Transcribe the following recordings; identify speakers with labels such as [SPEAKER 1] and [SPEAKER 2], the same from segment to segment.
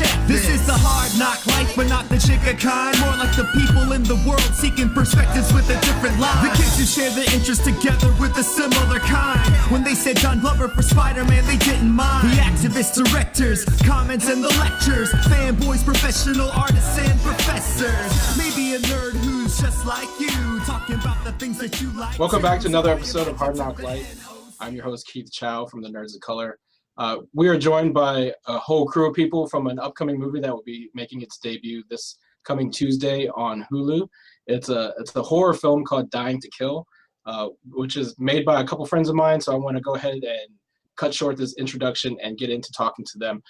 [SPEAKER 1] This is the hard knock life, but not the chica kind. More like the people in the world seeking perspectives with a different line. The kids who share the interest together with a similar kind. When they said Don Glover for Spider-Man, they didn't mind. The activists, directors, comments and the lectures. Fanboys, professional artists and professors. Maybe a nerd who's just like you, talking about the things that you like.
[SPEAKER 2] Welcome back to another episode of Hard Knock Life. I'm your host, Keith Chow from the Nerds of Color. We are joined by a whole crew of people from an upcoming movie that will be making its debut this coming Tuesday on Hulu. It's a horror film called Dying to Kill, which is made by a couple friends of mine, so I want to go ahead and cut short this introduction and get into talking to them.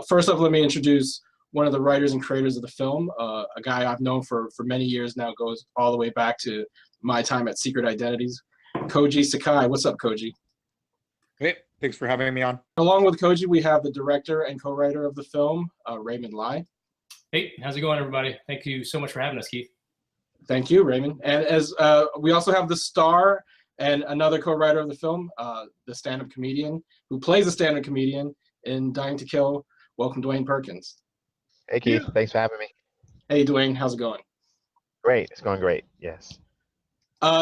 [SPEAKER 2] First off, let me introduce one of the writers and creators of the film, a guy I've known for many years now, goes all the way back to my time at Secret Identities, Koji Sakai. What's up, Koji?
[SPEAKER 3] Hey, thanks for having me on.
[SPEAKER 2] Along with Koji, we have the director and co-writer of the film, Raymond Lai.
[SPEAKER 4] Hey, how's it going, everybody? Thank you so much for having us, Keith.
[SPEAKER 2] Thank you, Raymond. And as we also have the star and another co-writer of the film, the stand-up comedian who plays a stand-up comedian in Dying to Kill. Welcome, Dwayne Perkins.
[SPEAKER 5] Hey, Keith. Yeah. Thanks for having me.
[SPEAKER 2] Hey, Dwayne. How's it going?
[SPEAKER 5] Great. It's going great. Yes.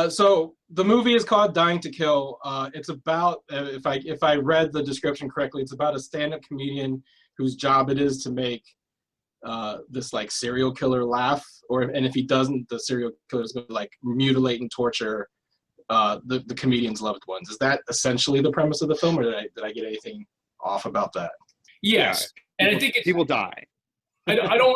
[SPEAKER 2] So the movie is called Dying to Kill. It's about, if I read the description correctly, it's about a stand-up comedian whose job it is to make this like serial killer laugh, and if he doesn't, the serial killer is going to like mutilate and torture the comedian's loved ones. Is that essentially the premise of the film, or did I get anything off about that?
[SPEAKER 4] Yes,
[SPEAKER 3] yeah,
[SPEAKER 4] and I think
[SPEAKER 3] people die.
[SPEAKER 4] I don't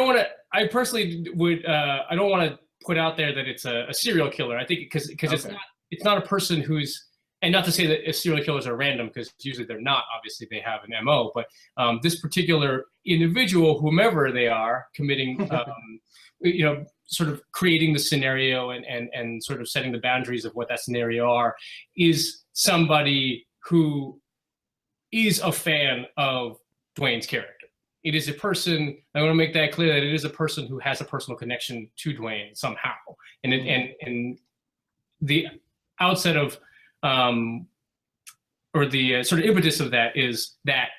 [SPEAKER 4] want to. I personally would. I don't want to put out there that it's a serial killer. I think because
[SPEAKER 2] Okay.
[SPEAKER 4] it's not a person who's, and not to say that serial killers are random, because usually they're not. Obviously, they have an MO. But this particular individual, whomever they are, committing, sort of creating the scenario and sort of setting the boundaries of what that scenario are, is somebody who is a fan of Dwayne's character. It is a person, I want to make that clear, that it is a person who has a personal connection to Dwayne somehow. And the outset of, or the sort of impetus of that is that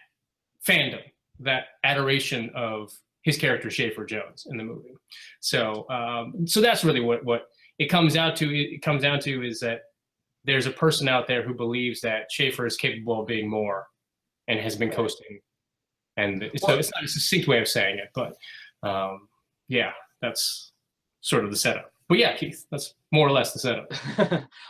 [SPEAKER 4] fandom, that adoration of his character Schaefer Jones in the movie. So so that's really what it comes down to. It comes down to is that there's a person out there who believes that Schaefer is capable of being more and has been coasting. And it's not a succinct way of saying it, but yeah, that's sort of the setup. But yeah, Keith, that's more or less the setup.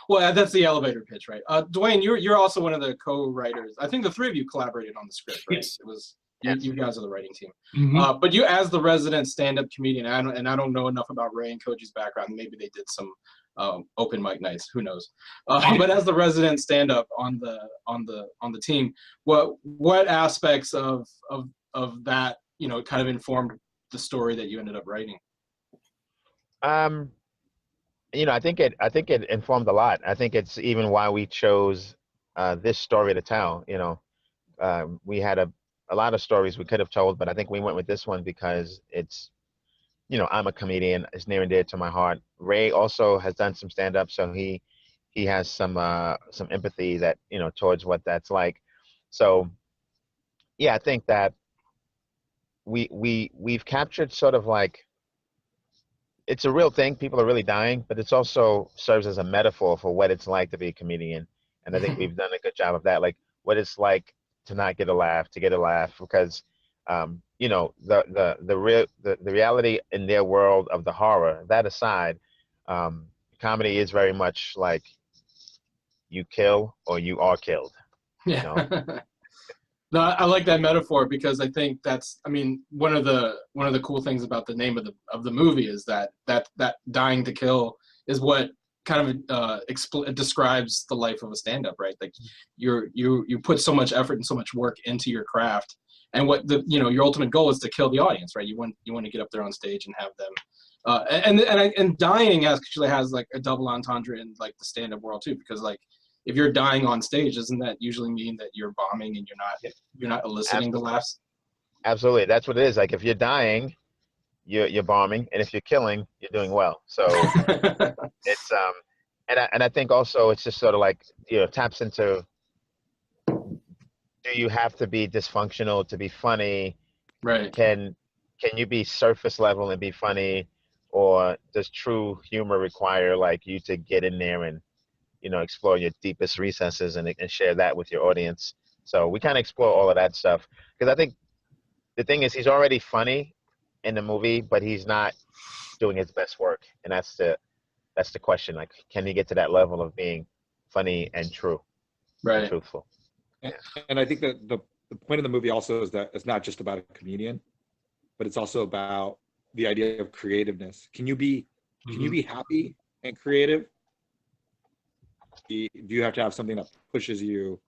[SPEAKER 2] Well, that's the elevator pitch, right? Dwayne, you're also one of the co-writers. I think the three of you collaborated on the script, right?
[SPEAKER 4] Yes.
[SPEAKER 2] It was you guys are the writing team.
[SPEAKER 4] Mm-hmm.
[SPEAKER 2] But you, as the resident stand-up comedian, I don't know enough about Ray and Koji's background. Maybe they did some open mic nights. Who knows? But as the resident stand-up on the team, what aspects of that kind of informed the story that you ended up writing?
[SPEAKER 5] I think it informed a lot. I think it's even why we chose this story to tell. We had a lot of stories we could have told, but I think we went with this one because it's, I'm a comedian. It's near and dear to my heart. Ray also has done some stand-up, so he has some empathy that towards what that's like. So yeah, I think that we've captured sort of like, it's a real thing. People are really dying, but it's also serves as a metaphor for what it's like to be a comedian. And I think we've done a good job of that, like what it's like to not get a laugh, to get a laugh, because the reality in their world of the horror, that aside, comedy is very much like you kill or you are killed.
[SPEAKER 2] Yeah. No, I like that metaphor because I think that's, one of the cool things about the name of the movie is that Dying to Kill is what kind of describes the life of a stand-up, right? Like you put so much effort and so much work into your craft, and what your ultimate goal is to kill the audience, right? You want to get up there on stage and have them, and dying actually has like a double entendre in like the stand-up world too, because like, if you're dying on stage, doesn't that usually mean that you're bombing and you're not eliciting the laughs?
[SPEAKER 5] Absolutely, that's what it is. Like if you're dying, you're bombing, and if you're killing, you're doing well. So it's and I think also it's just sort of like taps into, do you have to be dysfunctional to be funny?
[SPEAKER 2] Right.
[SPEAKER 5] Can you be surface level and be funny, or does true humor require like you to get in there and explore your deepest recesses and share that with your audience? So we kind of explore all of that stuff because I think the thing is he's already funny in the movie, but he's not doing his best work, and that's the question. Like, can he get to that level of being funny and true, and
[SPEAKER 2] Right.
[SPEAKER 5] truthful?
[SPEAKER 3] And I think that the point of the movie also is that it's not just about a comedian, but it's also about the idea of creativeness. Can you be happy and creative? Do you have to have something that pushes you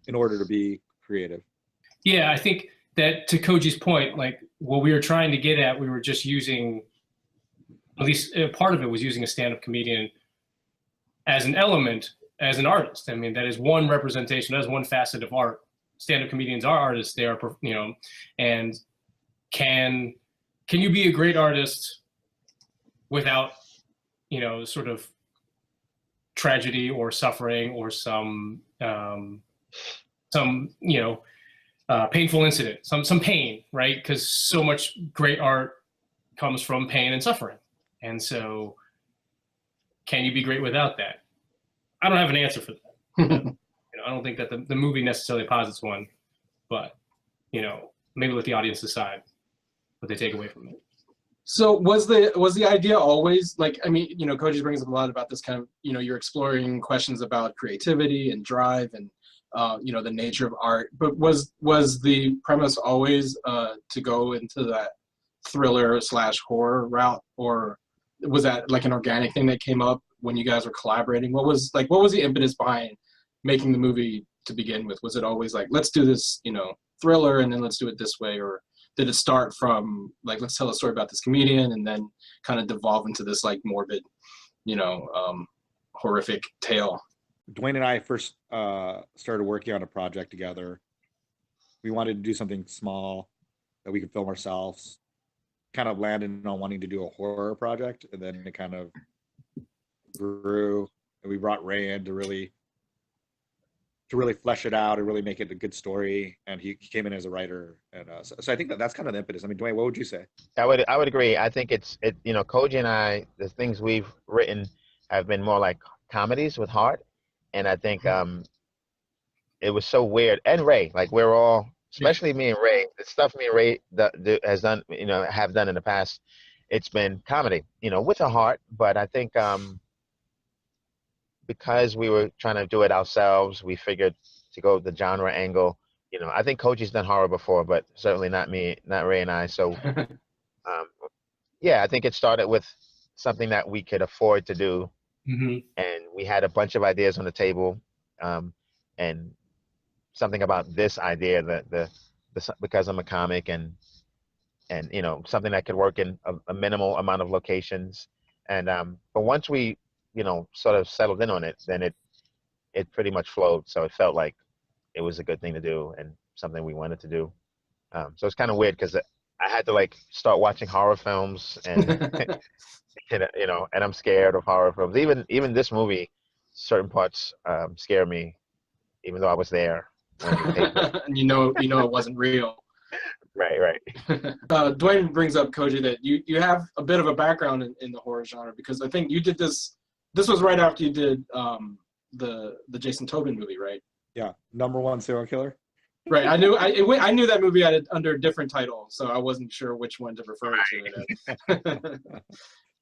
[SPEAKER 3] in order to be creative?
[SPEAKER 4] Yeah, I think that to Koji's point, like what we were trying to get at, we were just using, at least part of it was using a stand-up comedian as an element, as an artist. I mean, that is one representation, that is one facet of art. Stand-up comedians are artists. They are, and can you be a great artist without, sort of tragedy or suffering or some painful incident, some pain, right? Because so much great art comes from pain and suffering. And so can you be great without that? I don't have an answer for that. I don't think that the movie necessarily posits one, but maybe let the audience decide what they take away from it.
[SPEAKER 2] So was the idea always like, I mean, Koji brings up a lot about this kind of, you're exploring questions about creativity and drive and the nature of art, but was the premise always to go into that thriller / horror route, or was that like an organic thing that came up when you guys were collaborating? What was the impetus behind making the movie to begin with? Was it always like, let's do this, thriller and then let's do it this way? Or did it start from like, let's tell a story about this comedian and then kind of devolve into this like morbid, horrific tale?
[SPEAKER 3] Dwayne and I first started working on a project together. We wanted to do something small that we could film ourselves. Kind of landed on wanting to do a horror project, and then it kind of grew, and we brought Ray in to really flesh it out and really make it a good story. And he came in as a writer, and so I think that's kind of the impetus. I mean, Dwayne, what would you say?
[SPEAKER 5] I would agree. I think Koji and I, the things we've written have been more like comedies with heart, and I think it was so weird. And Ray, like we're all, especially me and Ray, the stuff me and Ray has done, have done in the past, it's been comedy, with a heart. But I think because we were trying to do it ourselves, we figured to go the genre angle. I think Koji's done horror before, but certainly not me, not Ray and I. So, yeah, I think it started with something that we could afford to do, and we had a bunch of ideas on the table, and something about this idea that because I'm a comic and something that could work in a minimal amount of locations, and but once we sort of settled in on it, then it pretty much flowed. So it felt like it was a good thing to do and something we wanted to do. So it's kind of weird because I had to like start watching horror films and and I'm scared of horror films. Even this movie, certain parts scare me, even though I was there.
[SPEAKER 2] And it wasn't real.
[SPEAKER 5] Right.
[SPEAKER 2] Dwayne brings up, Koji, that you have a bit of a background in the horror genre, because I think you did this was right after you did the Jason Tobin movie, right?
[SPEAKER 3] Yeah, #1 serial killer.
[SPEAKER 2] Right. I knew that movie had under a different title, so I wasn't sure which one to refer to it as.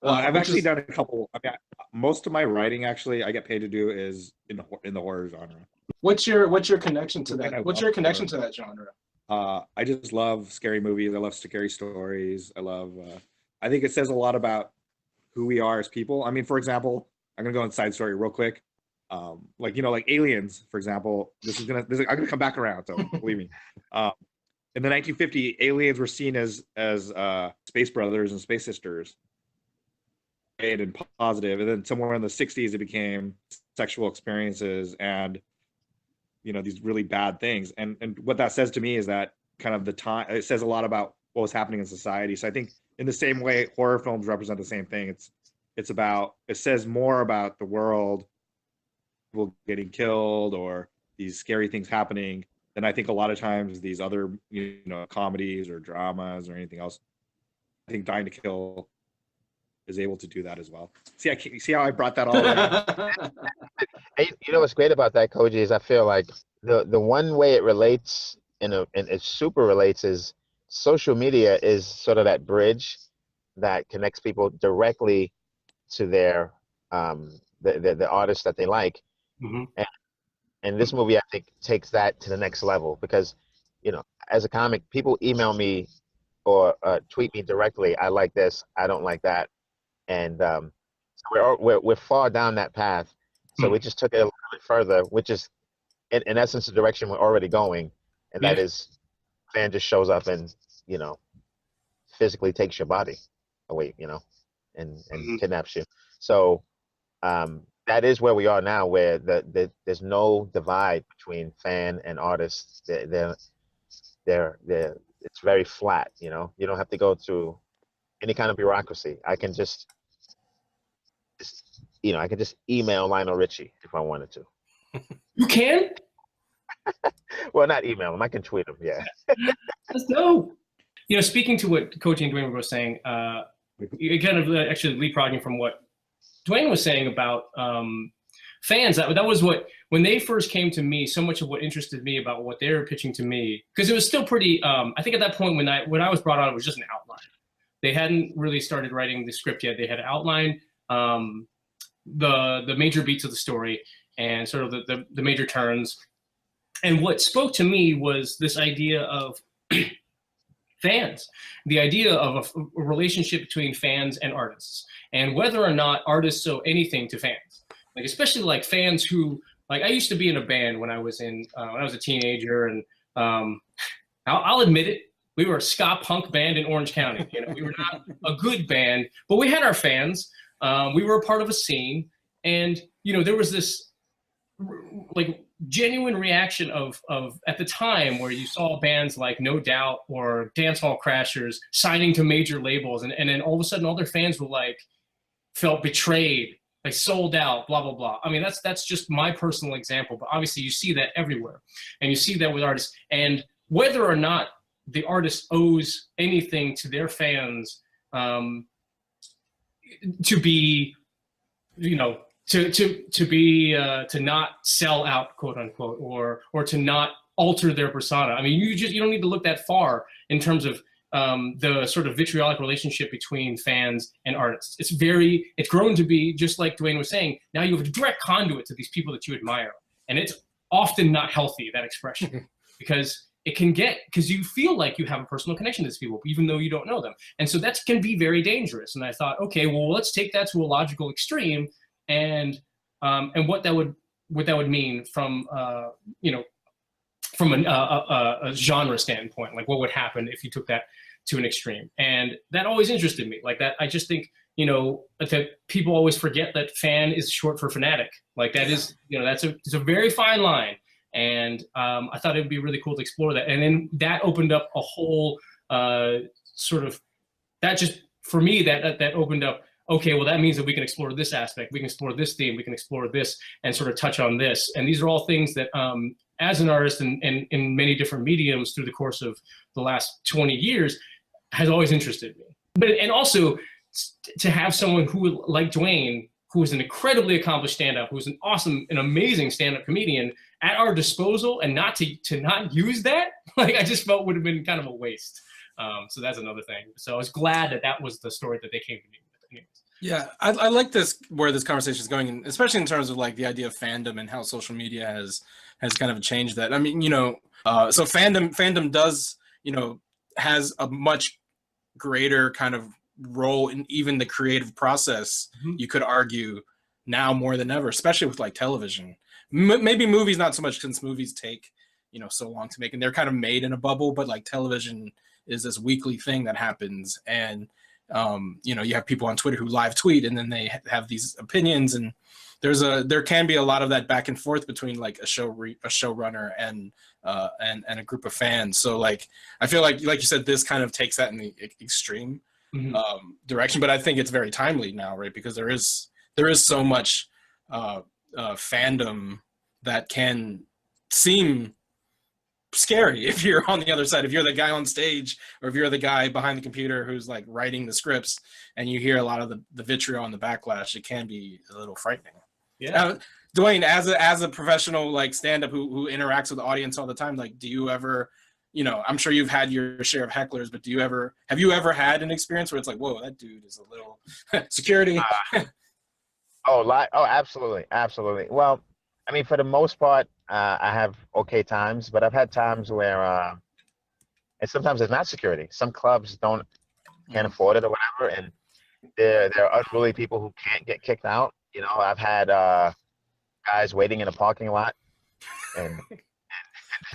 [SPEAKER 3] I've actually done a couple. I mean, most of my writing, actually, I get paid to do is in the horror genre.
[SPEAKER 2] What's your connection to that? What's your connection to that genre?
[SPEAKER 3] I just love scary movies. I love scary stories. I think it says a lot about who we are as people. I mean, for example, I'm gonna go on side story real quick. Like Aliens, for example. I'm gonna come back around, so believe me. In the 1950s, aliens were seen as space brothers and space sisters, and positive. And then somewhere in the 60s, it became sexual experiences and these really bad things. And what that says to me is that kind of the time, it says a lot about what was happening in society. So I think in the same way, horror films represent the same thing. It says more about the world, people getting killed or these scary things happening, than I think a lot of times these other, comedies or dramas or anything else. I think Dying to Kill is able to do that as well. See how I brought that all around?
[SPEAKER 5] Hey, you know what's great about that, Koji, is I feel like the one way it relates and it super relates is social media is sort of that bridge that connects people directly to their the artists that they like.
[SPEAKER 4] Mm-hmm.
[SPEAKER 5] And this movie, I think, takes that to the next level because, as a comic, people email me or tweet me directly. I like this. I don't like that. And we're far down that path. So we just took it a little bit further, which is, in essence, the direction we're already going. And that is, fan just shows up and, physically takes your body away, and kidnaps you. So that is where we are now, where there's no divide between fan and artists. It's very flat, You don't have to go through any kind of bureaucracy. I can just email Lionel Richie if I wanted to.
[SPEAKER 4] You can?
[SPEAKER 5] Well, not email him. I can tweet him. Yeah.
[SPEAKER 4] That's dope. Speaking to what Koji and Dwayne were saying, it kind of actually leapfrogging from what Dwayne was saying about fans. That was what, when they first came to me, so much of what interested me about what they were pitching to me, because it was still pretty. I think at that point when I was brought on, it was just an outline. They hadn't really started writing the script yet. They had outlined the major beats of the story and sort of the major turns. And what spoke to me was this idea of fans, the idea of a relationship between fans and artists, and whether or not artists owe anything to fans. Like, especially like fans who, like, I used to be in a band when I was a teenager, and I'll admit it, we were a ska punk band in Orange County. We were not a good band, but we had our fans. We were a part of a scene, and there was this like genuine reaction of at the time where you saw bands like No Doubt or Dance Hall Crashers signing to major labels, and then all of a sudden all their fans were like felt betrayed, like sold out, blah blah blah. I mean, that's just my personal example, but obviously you see that everywhere, and you see that with artists. And whether or not the artist owes anything to their fans, to be, to not sell out, quote unquote, or to not alter their persona. I mean, you don't need to look that far in terms of the sort of vitriolic relationship between fans and artists. It's grown to be, just like Dwayne was saying, now you have a direct conduit to these people that you admire, and it's often not healthy, that expression, because you feel like you have a personal connection to these people, even though you don't know them. And so that can be very dangerous. And I thought, okay, well, let's take that to a logical extreme, and what that would mean from from a genre standpoint, like what would happen if you took that to an extreme. And that always interested me. Like that, I just think, that people always forget that fan is short for fanatic. Like that is, it's a very fine line. And I thought it would be really cool to explore that. And then that opened up a whole for me, that opened up, okay, well, that means that we can explore this aspect, we can explore this theme, we can explore this, and sort of touch on this. And these are all things that, as an artist and in many different mediums through the course of the last 20 years, has always interested me. And also to have someone who, like Dwayne, who is an incredibly accomplished stand-up, who's an amazing stand-up comedian at our disposal, and not to not use that, like, I just felt would have been kind of a waste. So that's another thing. So I was glad that was the story that they came to me with. Anyways.
[SPEAKER 2] Yeah, I like where this conversation is going, especially in terms of like the idea of fandom and how social media has kind of changed that. I mean, so fandom does, has a much greater kind of role in even the creative process. Mm-hmm. You could argue now more than ever, especially with like television. Maybe movies not so much, since movies take so long to make, and they're kind of made in a bubble. But like television is this weekly thing that happens, and you have people on Twitter who live tweet, and then they have these opinions, and there can be a lot of that back and forth between like a showrunner and a group of fans. So like I feel like you said, this kind of takes that in the extreme direction, but I think it's very timely now, right? Because there is so much fandom that can seem scary if you're on the other side. If you're the guy on stage, or if you're the guy behind the computer who's like writing the scripts, and you hear a lot of the vitriol and the backlash, it can be a little frightening.
[SPEAKER 4] Yeah.
[SPEAKER 2] Dwayne, as a professional like stand-up who interacts with the audience all the time, like, do you ever, you know, I'm sure you've had your share of hecklers, but have you ever had an experience where it's like, whoa, that dude is a little security?
[SPEAKER 5] Absolutely, absolutely. Well, I mean, for the most part, I have okay times, but I've had times where, and sometimes it's not security. Some clubs can't afford it or whatever, and there are unruly people who can't get kicked out. You know, I've had guys waiting in a parking lot, and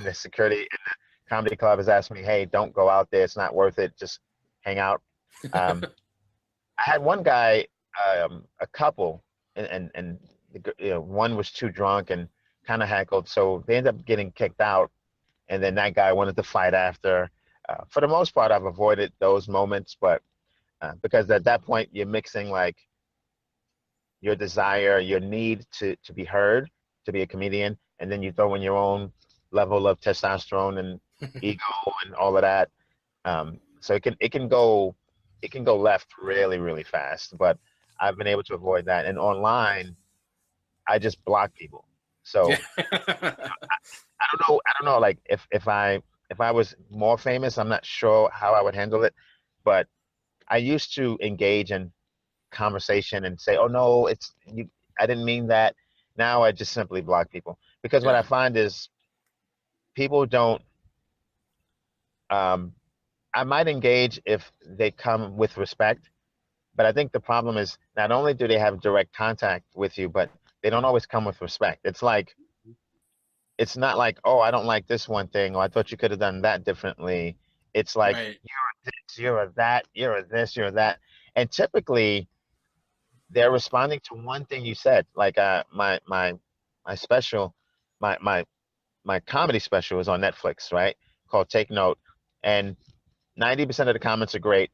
[SPEAKER 5] the security in the comedy club has asked me, "Hey, don't go out there. It's not worth it. Just hang out." I had one guy, a couple, and you know, one was too drunk and kind of heckled, so they ended up getting kicked out. And then that guy wanted to fight after. For the most part, I've avoided those moments, but because at that point you're mixing like your desire, your need to be heard, to be a comedian, and then you throw in your own level of testosterone and ego and all of that. So it can go left really, really fast. But I've been able to avoid that. And online, I just block people. So I don't know. Like if I was more famous, I'm not sure how I would handle it. But I used to engage in conversation and say, "Oh no, it's you. I didn't mean that." Now I just simply block people, because what I find is people don't. I might engage if they come with respect, but I think the problem is not only do they have direct contact with you, but they don't always come with respect. It's not like, "Oh, I don't like this one thing," or "I thought you could have done that differently." It's like,
[SPEAKER 2] Right.
[SPEAKER 5] "You're a this, you're a that, you're a this, you're a that," and typically they're responding to one thing you said. Like my special, my comedy special is on Netflix, right? Called Take Note, and 90% of the comments are great,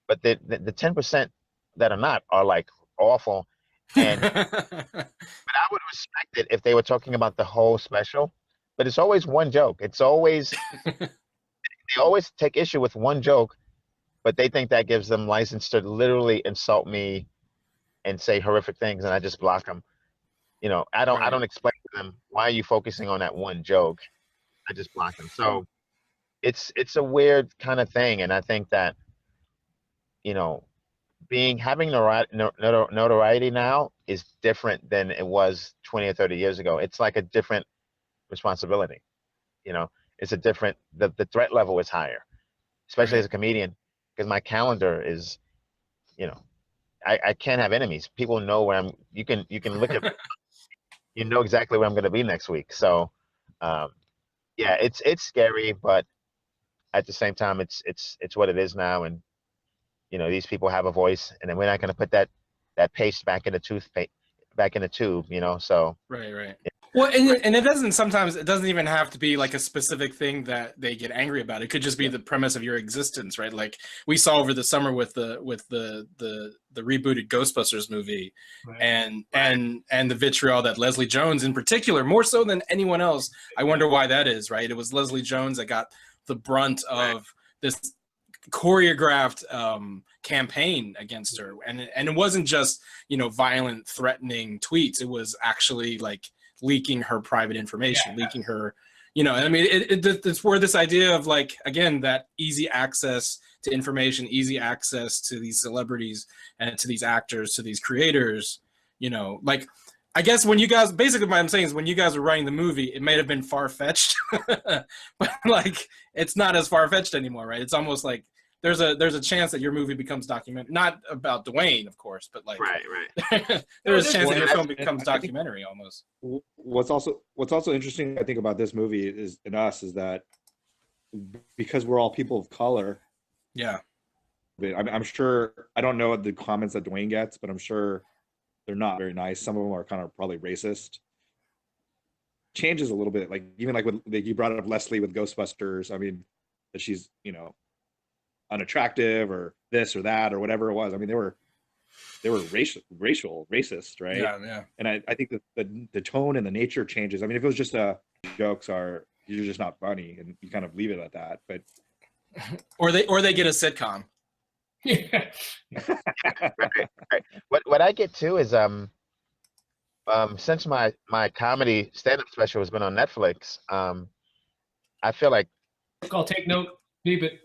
[SPEAKER 5] but the 10% that are not are like awful. And but I would respect it if they were talking about the whole special. But it's always one joke. It's always they always take issue with one joke, but they think that gives them license to literally insult me and say horrific things, and I just block them. You know, I don't
[SPEAKER 2] Right.
[SPEAKER 5] explain to them, "Why are you focusing on that one joke?" I just block them. So it's a weird kind of thing, and I think that, you know, having notoriety now is different than it was 20 or 30 years ago. It's like a different responsibility. You know, it's a different the threat level is higher, especially
[SPEAKER 2] Right.
[SPEAKER 5] as a comedian, because my calendar is, you know, I can't have enemies. People know where I'm. You can look at, you know exactly where I'm going to be next week. So, yeah, it's scary, but at the same time, it's what it is now, and you know, these people have a voice, and then we're not going to put that paste back in the back in the tube, you know. So
[SPEAKER 2] Right. Well, and it doesn't even have to be like a specific thing that they get angry about. It could just be the premise of your existence, right? Like we saw over the summer with the rebooted Ghostbusters movie,
[SPEAKER 4] Right.
[SPEAKER 2] and the vitriol that Leslie Jones in particular, more so than anyone else. I wonder why that is, right? It was Leslie Jones that got the brunt of this choreographed campaign against her, and it wasn't just, you know, violent, threatening tweets. It was actually like leaking her private information, leaking her, you know. I mean, it's where this idea of like, again, that easy access to information, easy access to these celebrities and to these actors, to these creators, you know, like. I guess when you guys, basically what I'm saying is when you guys were writing the movie, it may have been far-fetched, but like it's not as far-fetched anymore, right? It's almost like there's a chance that your movie becomes documentary, not about Dwayne, of course, but like there's a chance that your film becomes documentary almost.
[SPEAKER 3] What's also interesting, I think, about this movie is that because we're all people of color.
[SPEAKER 2] Yeah.
[SPEAKER 3] I'm sure, I don't know the comments that Dwayne gets, but I'm sure they're not very nice. Some of them are kind of probably racist. Changes a little bit, like even like you brought up Leslie with Ghostbusters. I mean, that she's, you know, unattractive or this or that or whatever it was. I mean, they were racist, right?
[SPEAKER 2] Yeah.
[SPEAKER 3] And I think that the tone and the nature changes. I mean, if it was just jokes are you're just not funny, and you kind of leave it at that. But
[SPEAKER 2] Or they get a sitcom.
[SPEAKER 4] Yeah.
[SPEAKER 5] Right. What I get too is since my comedy stand-up special has been on Netflix, I feel like
[SPEAKER 4] It's called Take Note. Beep it.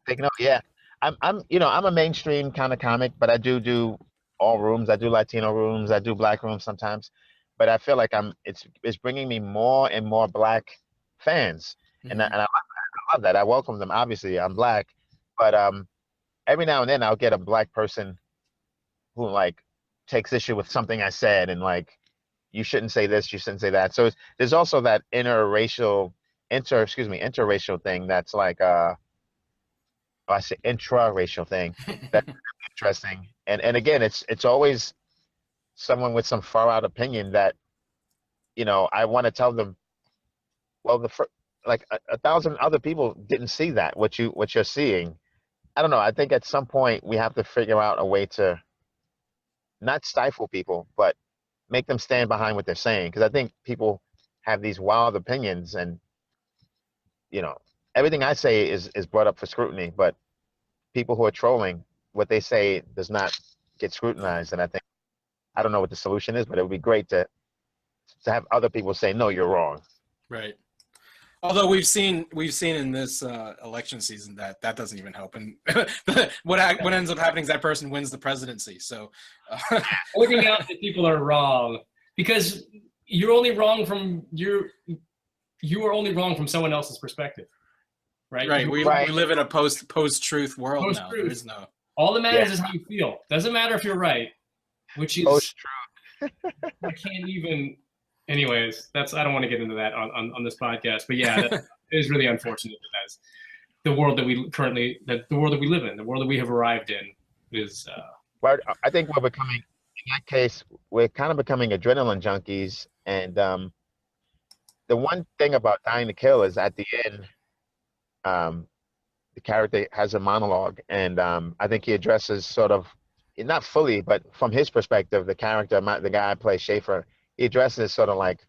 [SPEAKER 5] taking up. Yeah, I'm a mainstream kind of comic, but I do all rooms. I do Latino rooms. I do Black rooms sometimes, but I feel like it's bringing me more and more Black fans, and I love that. I welcome them. Obviously, I'm Black, but every now and then I'll get a Black person who like takes issue with something I said, and like, you shouldn't say this, you shouldn't say that. So there's also that interracial thing that's like I say intra-racial thing that's interesting. And again, it's always someone with some far out opinion that, I want to tell them, well, like a thousand other people didn't see that, what you're seeing. I don't know. I think at some point we have to figure out a way to not stifle people, but make them stand behind what they're saying. Because I think people have these wild opinions, and everything I say is brought up for scrutiny. But people who are trolling, what they say does not get scrutinized. And I don't know what the solution is, but it would be great to have other people say, no, you're wrong.
[SPEAKER 2] Right. Although we've seen in this election season that doesn't even help, and what ends up happening is that person wins the presidency. So
[SPEAKER 4] Pointing out that people are wrong, because you're only wrong from you are only wrong from someone else's perspective, right?
[SPEAKER 2] right, we
[SPEAKER 5] Right.
[SPEAKER 2] live in a post-truth world now.
[SPEAKER 4] Post-truth.
[SPEAKER 2] There is no.
[SPEAKER 4] All that matters is how you feel. Doesn't matter if you're right, which is
[SPEAKER 5] Post-truth.
[SPEAKER 4] I can't even. Anyways, I don't want to get into that on this podcast, but yeah, that is really unfortunate that that's the world that we live in, the world that we have arrived in is.
[SPEAKER 5] Well, I think in that case, we're kind of becoming adrenaline junkies. And the one thing about Dying to Kill is at the end, the character has a monologue, and I think he addresses sort of, not fully, but from his perspective, the character, the guy I play, Schaefer, he addresses sort of like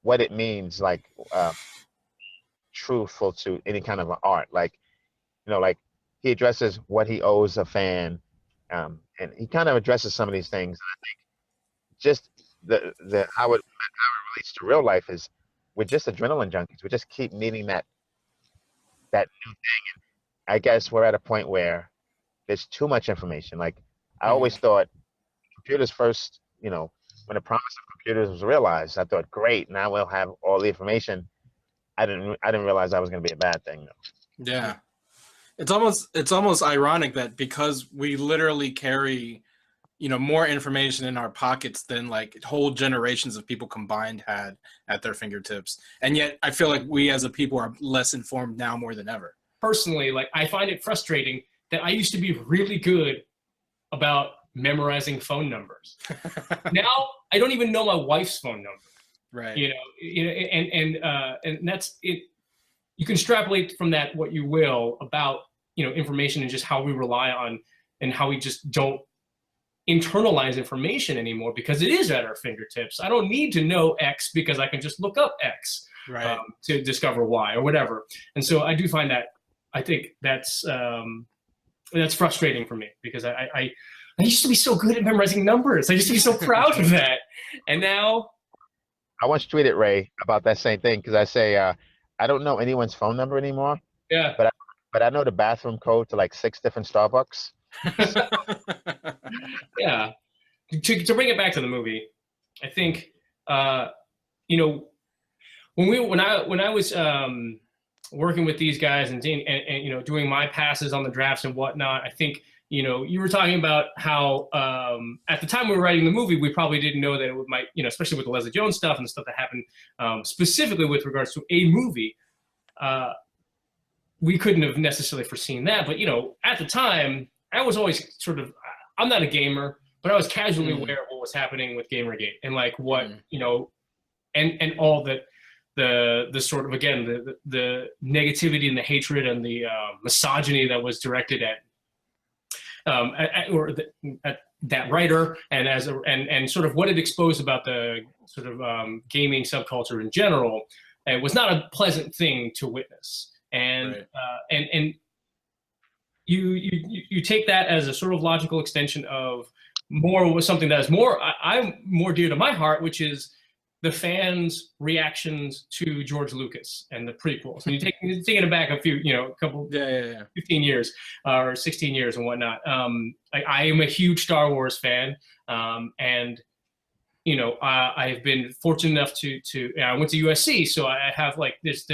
[SPEAKER 5] what it means, like truthful to any kind of art. Like, like he addresses what he owes a fan, and he kind of addresses some of these things. And I think just the how it relates to real life is we're just adrenaline junkies. We just keep needing that new thing. And I guess we're at a point where there's too much information. Like I always thought computers first, when the promise of computers was realized, I thought, great, now we'll have all the information. I didn't realize that was going to be a bad thing, though.
[SPEAKER 2] Yeah, it's almost ironic that because we literally carry, more information in our pockets than like whole generations of people combined had at their fingertips, and yet I feel like we as a people are less informed now more than ever.
[SPEAKER 4] Personally, like I find it frustrating that I used to be really good about memorizing phone numbers. Now I don't even know my wife's phone number.
[SPEAKER 2] Right.
[SPEAKER 4] And that's it. You can extrapolate from that what you will about information and just how we rely on and how we just don't internalize information anymore because it is at our fingertips. I don't need to know X because I can just look up X to discover Y or whatever. And so I do find that I think that's frustrating for me because I used to be so good at memorizing numbers. I used to be so proud of that. And now
[SPEAKER 5] I once tweeted Ray about that same thing because I say I don't know anyone's phone number anymore.
[SPEAKER 4] Yeah.
[SPEAKER 5] But I know the bathroom code to like 6 different Starbucks.
[SPEAKER 4] Yeah. To bring it back to the movie, I think when I was working with these guys and doing my passes on the drafts and whatnot, I think you were talking about how at the time we were writing the movie, we probably didn't know that it might, especially with the Leslie Jones stuff and the stuff that happened specifically with regards to a movie, we couldn't have necessarily foreseen that. But, at the time, I was always sort of, I'm not a gamer, but I was casually aware of what was happening with Gamergate and like what, and all the sort of, again, the negativity and the hatred and the misogyny that was directed at that writer and sort of what it exposed about the sort of gaming subculture in general. it was not a pleasant thing to witness. And
[SPEAKER 2] Right.
[SPEAKER 4] and you take that as a sort of logical extension of more something that is more I'm more dear to my heart, which is the fans' reactions to George Lucas and the prequels. And you're taking it back a few, a couple,
[SPEAKER 2] Yeah.
[SPEAKER 4] 15 years or 16 years and whatnot. I am a huge Star Wars fan, and I've been fortunate enough to I went to USC, so I have like this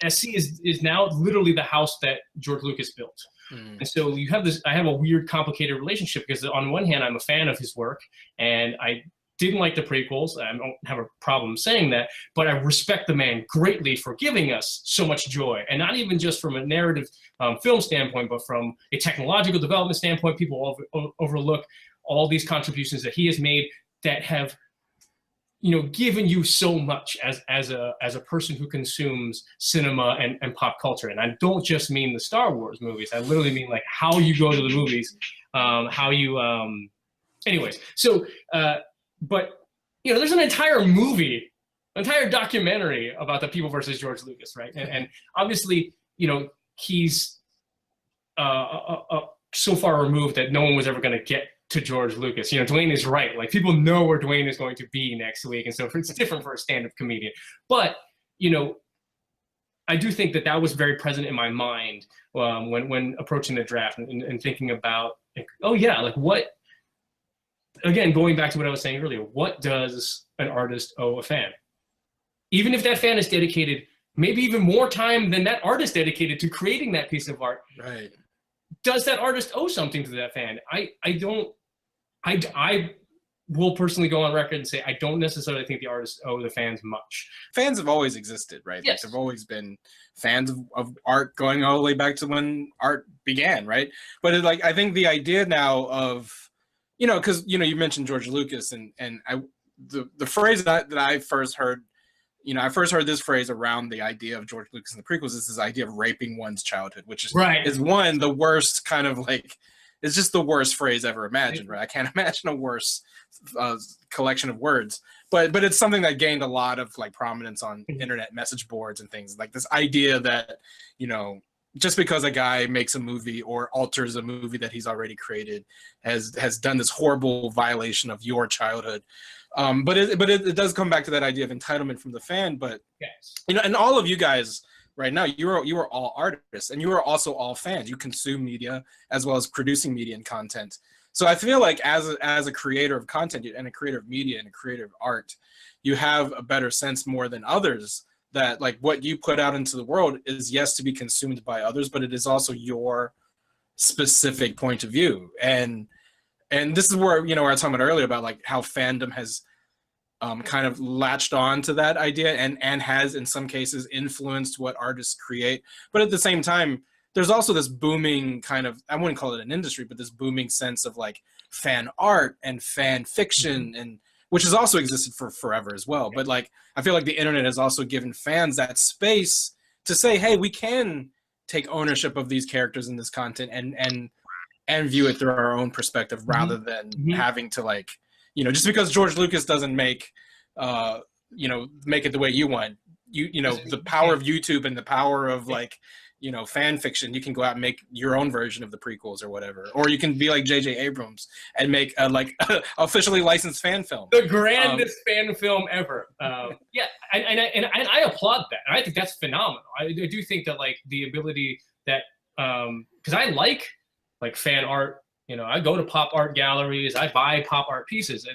[SPEAKER 4] SC is now literally the house that George Lucas built. And so I have a weird, complicated relationship because on one hand, I'm a fan of his work, and I didn't like the prequels. I don't have a problem saying that, but I respect the man greatly for giving us so much joy, and not even just from a narrative film standpoint, but from a technological development standpoint. People overlook all these contributions that he has made that have given you so much as a person who consumes cinema and pop culture. And I don't just mean the Star Wars movies. I literally mean like how you go to the movies, how you anyways. So but there's an entire movie, entire documentary about the people versus George Lucas, right? And obviously, he's so far removed that no one was ever going to get to George Lucas. Dwayne is right. Like, people know where Dwayne is going to be next week, and so it's different for a stand-up comedian. But I do think that was very present in my mind when approaching the draft and thinking about, like, oh yeah, like what. Again, going back to what I was saying earlier, what does an artist owe a fan? Even if that fan is dedicated maybe even more time than that artist dedicated to creating that piece of art.
[SPEAKER 2] Right.
[SPEAKER 4] Does that artist owe something to that fan? I will personally go on record and say I don't necessarily think the artists owe the fans much.
[SPEAKER 2] Fans have always existed, right?
[SPEAKER 4] Yes.
[SPEAKER 2] Like, there've always been fans of art going all the way back to when art began, right? But I think the idea now of, because you mentioned George Lucas, and the phrase that I first heard, I first heard this phrase around the idea of George Lucas and the prequels is this idea of raping one's childhood, which is the worst kind of it's just the worst phrase ever imagined, right? I can't imagine a worse collection of words, but it's something that gained a lot of prominence on internet message boards and things, like this idea that just because a guy makes a movie or alters a movie that he's already created has done this horrible violation of your childhood. But it does come back to that idea of entitlement from the fan. But
[SPEAKER 4] yes.
[SPEAKER 2] And all of you guys right now, you are all artists, and you are also all fans. You consume media as well as producing media and content. So I feel like as a creator of content and a creator of media and a creator of art, you have a better sense more than others that what you put out into the world is, yes, to be consumed by others, but it is also your specific point of view. And this is where, I was talking about earlier about how fandom has kind of latched on to that idea and has in some cases influenced what artists create. But at the same time, there's also this booming kind of, I wouldn't call it an industry, but this booming sense of fan art and fan fiction, and which has also existed for forever as well. But I feel like the internet has also given fans that space to say, hey, we can take ownership of these characters in this content and view it through our own perspective, rather than having to just because George Lucas doesn't make it the way you want, the power of YouTube and the power of fan fiction, you can go out and make your own version of the prequels or whatever, or you can be like J.J. Abrams and make a officially licensed fan film,
[SPEAKER 4] the grandest fan film ever. Yeah, and I applaud that. I think that's phenomenal. I do think that the ability that because I like fan art. I go to pop art galleries. I buy pop art pieces,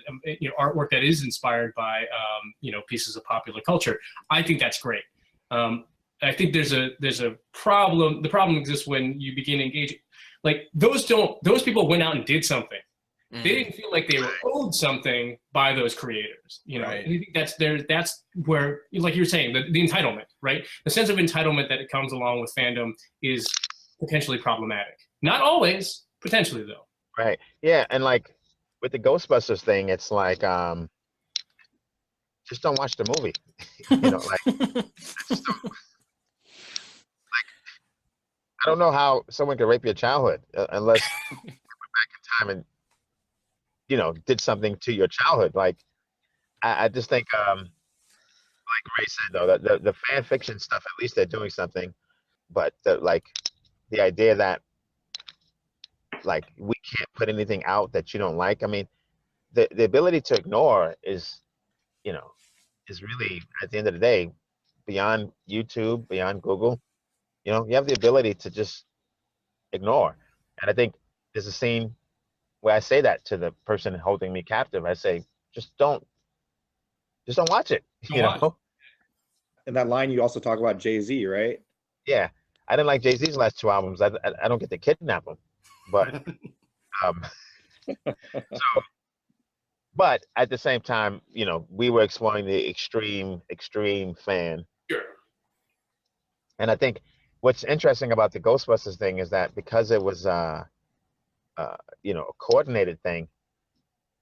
[SPEAKER 4] artwork that is inspired by pieces of popular culture. I think that's great. I think there's a problem. The problem exists when you begin engaging. Those people went out and did something. They didn't feel like they were owed something by those creators.
[SPEAKER 2] Right.
[SPEAKER 4] And I think that's where, like you're saying, the entitlement, right? The sense of entitlement that it comes along with fandom is potentially problematic. Not always, potentially though.
[SPEAKER 5] Right. Yeah, and with the Ghostbusters thing, it's just don't watch the movie. I don't know how someone could rape your childhood unless you went back in time and did something to your childhood. I just think Ray said though, that the fan fiction stuff, at least they're doing something. But the idea that like we can't put anything out that you don't like. I mean, the ability to ignore is, you know, is really at the end of the day beyond YouTube, beyond Google. You know, you have the ability to just ignore. And I think there's a scene where I say that to the person holding me captive. I say, just don't watch it.
[SPEAKER 4] Don't
[SPEAKER 5] You
[SPEAKER 4] watch
[SPEAKER 5] know?
[SPEAKER 3] In that line, you also talk about Jay-Z, right?
[SPEAKER 5] Yeah. I didn't like Jay-Z's last 2 albums. I don't get to kidnap him. But but at the same time, you know, we were exploring the extreme fan.
[SPEAKER 4] Sure.
[SPEAKER 5] And I think what's interesting about the Ghostbusters thing is that because it was you know, a coordinated thing,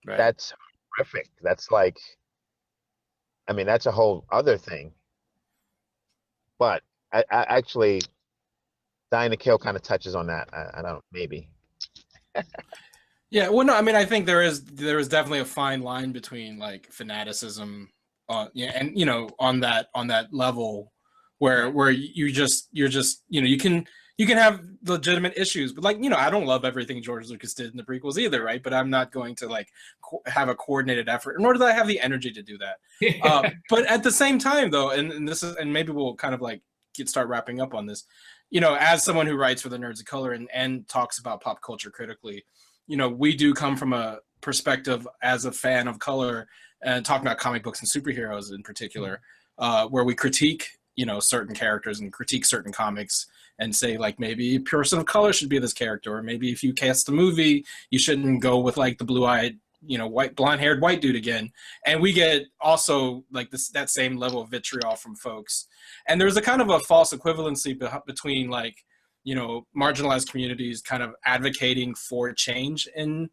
[SPEAKER 2] Right.
[SPEAKER 5] that's horrific. That's like, I mean, that's a whole other thing. But I actually, Dying to Kill kind of touches on that. I don't, maybe.
[SPEAKER 2] Yeah, well, no, I mean, I think there is definitely a fine line between like fanaticism, yeah, and you know, on that level, where you're just you know, you can have legitimate issues, but like, you know, I don't love everything George Lucas did in the prequels either, right? But I'm not going to like have a coordinated effort, nor do I have the energy to do that. But at the same time, though, and this is, and maybe we'll kind of like start wrapping up on this, you know, as someone who writes for the Nerds of Color and talks about pop culture critically, you know, we do come from a perspective as a fan of color and talking about comic books and superheroes in particular, where we critique, you know, certain characters and critique certain comics and say like, maybe a person of color should be this character, or maybe if you cast a movie, you shouldn't go with like the blue-eyed, you know, blonde-haired white dude again. And we get also like that same level of vitriol from folks. And there's a kind of a false equivalency between like, you know, marginalized communities kind of advocating for change in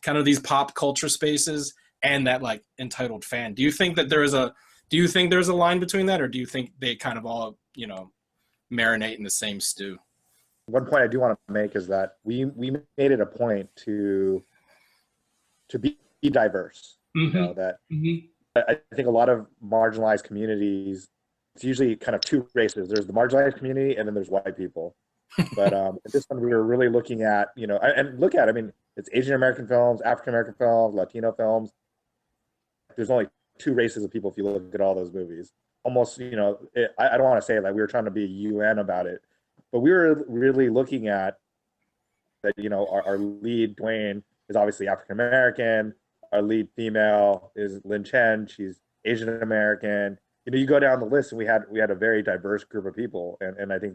[SPEAKER 2] kind of these pop culture spaces and that like entitled fan. Do you think that there's a line between that, or do you think they kind of all, you know, marinate in the same stew?
[SPEAKER 3] One point I do want to make is that we made it a point to be diverse.
[SPEAKER 4] Mm-hmm.
[SPEAKER 3] You know, that
[SPEAKER 4] Mm-hmm.
[SPEAKER 3] I think a lot of marginalized communities, it's usually kind of two races. There's the marginalized community and then there's white people. But this one we were really looking at, you know, and look at, I mean, it's Asian American films, African American films, Latino films. There's only two races of people if you look at all those movies. Almost, you know, I don't want to say like we were trying to be UN about it, but we were really looking at that, you know, our lead, Dwayne, is obviously African American. Our lead female is Lin Chen. She's Asian American. You know, you go down the list, and we had a very diverse group of people, and I think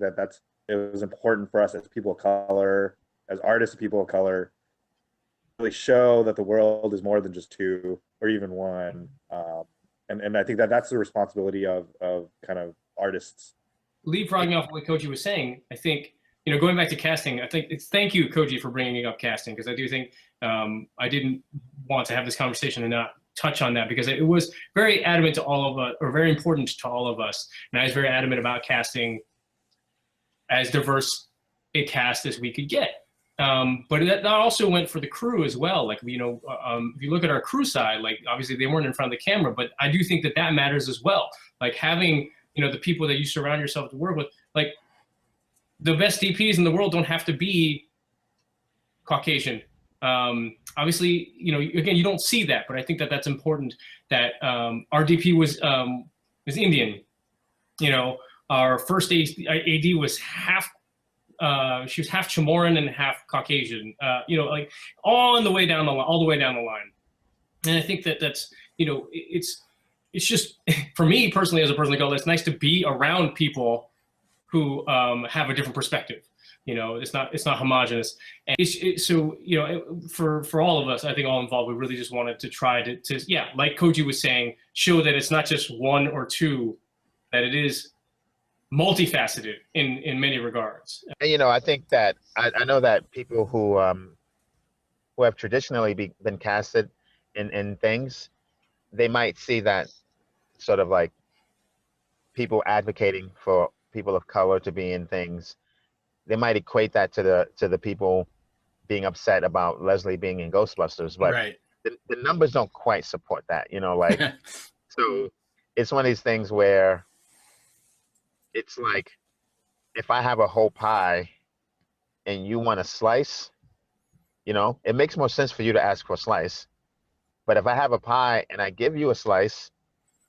[SPEAKER 3] it was important for us as people of color, as artists of people of color, really show that the world is more than just two or even one. And I think that's the responsibility of kind of artists.
[SPEAKER 4] Leapfrogging off what Koji was saying, I think, you know, going back to casting, I think thank you, Koji, for bringing up casting, because I do think I didn't want to have this conversation and not touch on that, because it was very adamant to all of us, or very important to all of us. And I was very adamant about casting as diverse a cast as we could get. But that also went for the crew as well. Like, you know, if you look at our crew side, like obviously they weren't in front of the camera, but I do think that matters as well. Like having, you know, the people that you surround yourself to work with, like the best DPs in the world don't have to be Caucasian. Obviously, you know, again, you don't see that, but I think that's important that our DP was Indian. You know, our first AD was half, she was half Chamorro and half Caucasian, you know, like all the way down the line. And I think that's, you know, it's just, for me personally, as a person of color, it's nice to be around people who have a different perspective. You know, it's not homogenous. And so, you know, for all of us, I think all involved, we really just wanted to try to yeah, like Koji was saying, show that it's not just one or two, that it is multifaceted in many regards.
[SPEAKER 5] And, you know, I think that I know that people who have traditionally been casted in things, they might see that sort of like people advocating for people of color to be in things. They might equate that to the people being upset about Leslie being in Ghostbusters, but
[SPEAKER 2] Right.
[SPEAKER 5] the numbers don't quite support that, you know, like so it's one of these things where it's like, if I have a whole pie and you want a slice, you know, it makes more sense for you to ask for a slice. But if I have a pie and I give you a slice,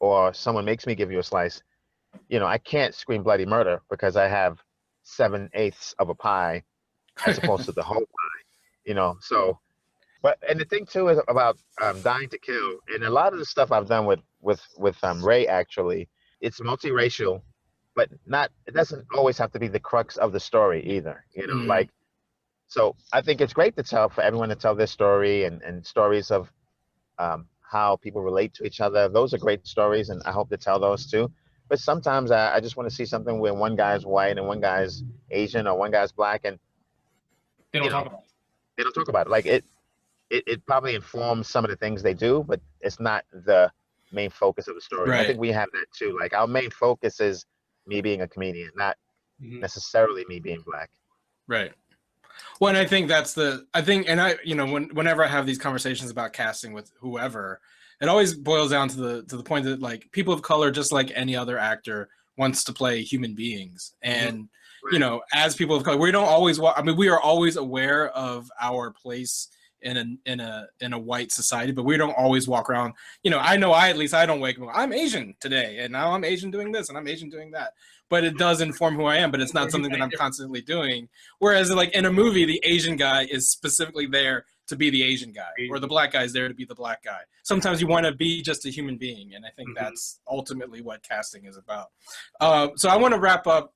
[SPEAKER 5] or someone makes me give you a slice, you know, I can't scream bloody murder because I have 7/8 of a pie as opposed to the whole pie, you know. So, but, and the thing too is about Dying to Kill, and a lot of the stuff I've done with Ray, actually, it's multiracial, but not, it doesn't always have to be the crux of the story either, you know. Like, so I think it's great to tell, for everyone to tell their story, and stories of how people relate to each other. Those are great stories, and I hope to tell those too. But sometimes I just want to see something where one guy's white and one guy's Asian or one guy's black, and
[SPEAKER 4] They don't talk about it.
[SPEAKER 5] they don't talk about it. Like, it probably informs some of the things they do, but it's not the main focus of the story. I
[SPEAKER 2] Right.
[SPEAKER 5] think we have that too. Like, our main focus is me being a comedian, not necessarily me being black.
[SPEAKER 2] Right. Well, and I think and I, you know, whenever I have these conversations about casting with whoever, it always boils down to the point that, like, people of color, just like any other actor, wants to play human beings. And, you know, as people of color, we don't always we are always aware of our place in a white society, but we don't always walk around, you know, I don't wake up, I'm Asian today, and now I'm Asian doing this, and I'm Asian doing that. But it does inform who I am, but it's not something that I'm constantly doing. Whereas, like, in a movie, the Asian guy is specifically there to be the Asian guy, or the black guy is there to be the black guy. Sometimes you want to be just a human being, and I think that's ultimately what casting is about. So I want to wrap up.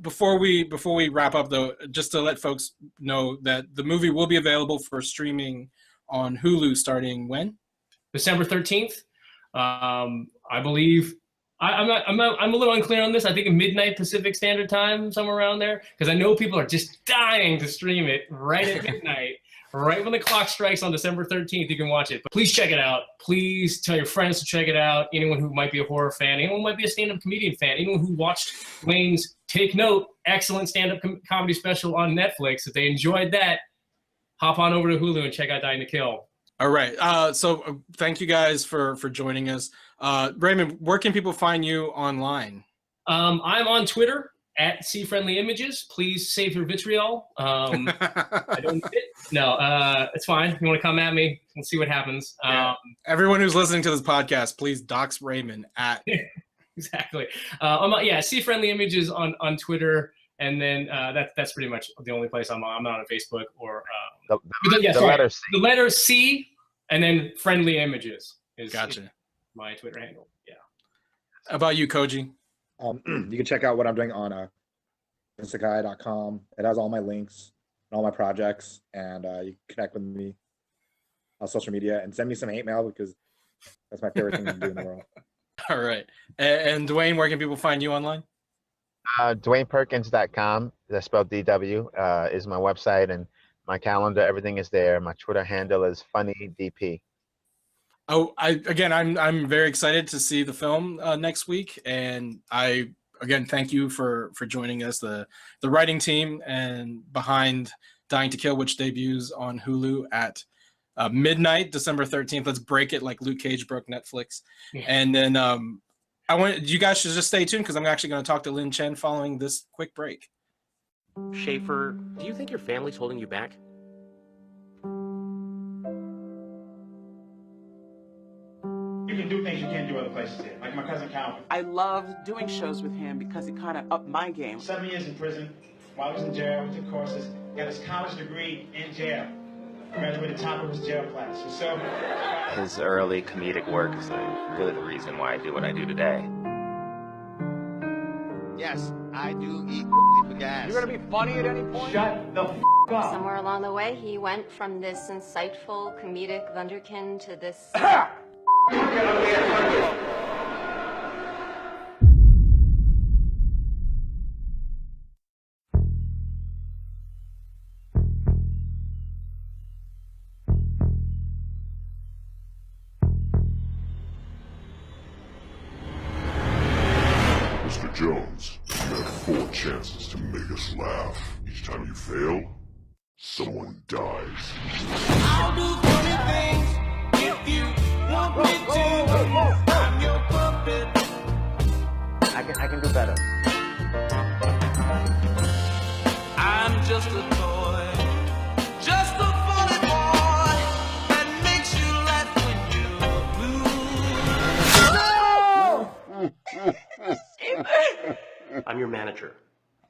[SPEAKER 2] Before we wrap up, though, just to let folks know that the movie will be available for streaming on Hulu starting when?
[SPEAKER 4] December 13th. I believe. I'm a little unclear on this. I think at midnight Pacific Standard Time, somewhere around there, because I know people are just dying to stream it right at midnight. Right when the clock strikes on December 13th, you can watch it. But please check it out. Please tell your friends to check it out. Anyone who might be a horror fan, anyone who might be a stand-up comedian fan, anyone who watched Wayne's Take Note, excellent stand-up comedy special on Netflix. If they enjoyed that, hop on over to Hulu and check out Dying to Kill.
[SPEAKER 2] All right. So thank you guys for joining us. Raymond, where can people find you online?
[SPEAKER 4] I'm on Twitter at @CFriendlyImages. Please save your vitriol. I don't it's fine. If you want to come at me, we'll see what happens.
[SPEAKER 2] Yeah. Everyone who's listening to this podcast, please dox Raymond at.
[SPEAKER 4] Exactly. CFriendlyImages on Twitter, and then that's pretty much the only place I'm on. I'm not on Facebook or the letter C, and then Friendly Images is my Twitter handle. Yeah.
[SPEAKER 2] How about you, Koji?
[SPEAKER 3] You can check out what I'm doing on Instakai.com. It has all my links and all my projects, and you can connect with me on social media and send me some hate mail, because that's my favorite thing to do in the world.
[SPEAKER 2] All right. And Dwayne, where can people find you online?
[SPEAKER 5] DwaynePerkins.com, that's spelled DW, is my website, and my calendar, everything is there. My Twitter handle is FunnyDP.
[SPEAKER 2] Oh, I'm very excited to see the film next week, and I again thank you for joining us, the writing team and behind Dying to Kill, which debuts on Hulu at midnight, December 13th. Let's break it like Luke Cage broke Netflix. Yeah. And then you guys should just stay tuned, because I'm actually going to talk to Lin Chen following this quick break.
[SPEAKER 6] Schaefer, do you think your family's holding you back?
[SPEAKER 7] You can do things you can't do other places here, like my cousin Calvin.
[SPEAKER 8] I loved doing shows with him because it kind of upped my game.
[SPEAKER 7] 7 years in prison. While he was in jail, he took courses, got his college degree in jail. Graduated top of his jail class. So
[SPEAKER 9] his early comedic work is really the reason why I do what I do today.
[SPEAKER 10] Yes, I do eat for gas.
[SPEAKER 11] You're gonna be funny at any point?
[SPEAKER 7] Shut the up.
[SPEAKER 12] Somewhere along the way, he went from this insightful comedic wunderkind to this.
[SPEAKER 13] Mr. Jones, you have 4 chances to make us laugh. Each time you fail, someone dies.
[SPEAKER 14] I'll do funny things if you want me to. I'm your puppet.
[SPEAKER 6] manager.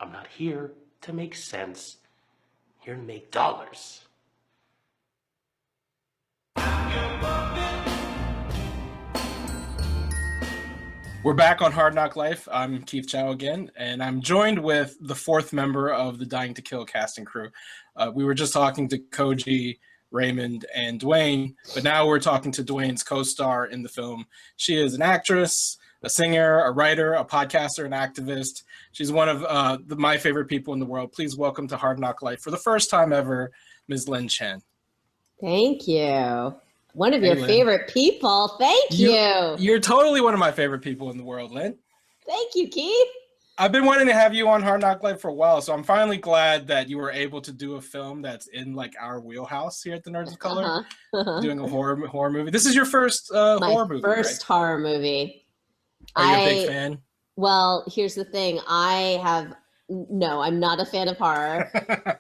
[SPEAKER 6] I'm not here to make sense. I'm here to make dollars.
[SPEAKER 2] We're back on Hard Knock Life. I'm Keith Chow again, and I'm joined with the fourth member of the Dying to Kill casting crew. We were just talking to Koji, Raymond, and Dwayne, but now we're talking to Dwayne's co-star in the film. She is an actress, a singer, a writer, a podcaster, an activist. She's one of my favorite people in the world. Please welcome to Hard Knock Life for the first time ever, Ms. Lin Chen.
[SPEAKER 11] Thank you. One of your favorite people. Thank you.
[SPEAKER 2] You're totally one of my favorite people in the world, Lin.
[SPEAKER 11] Thank you, Keith.
[SPEAKER 2] I've been wanting to have you on Hard Knock Life for a while, so I'm finally glad that you were able to do a film that's in like our wheelhouse here at the Nerds of Color, doing a horror movie. This is your first horror movie,
[SPEAKER 11] first
[SPEAKER 2] right?
[SPEAKER 11] horror movie.
[SPEAKER 2] Are you a big fan?
[SPEAKER 11] Well, here's the thing. No, I'm not a fan of horror.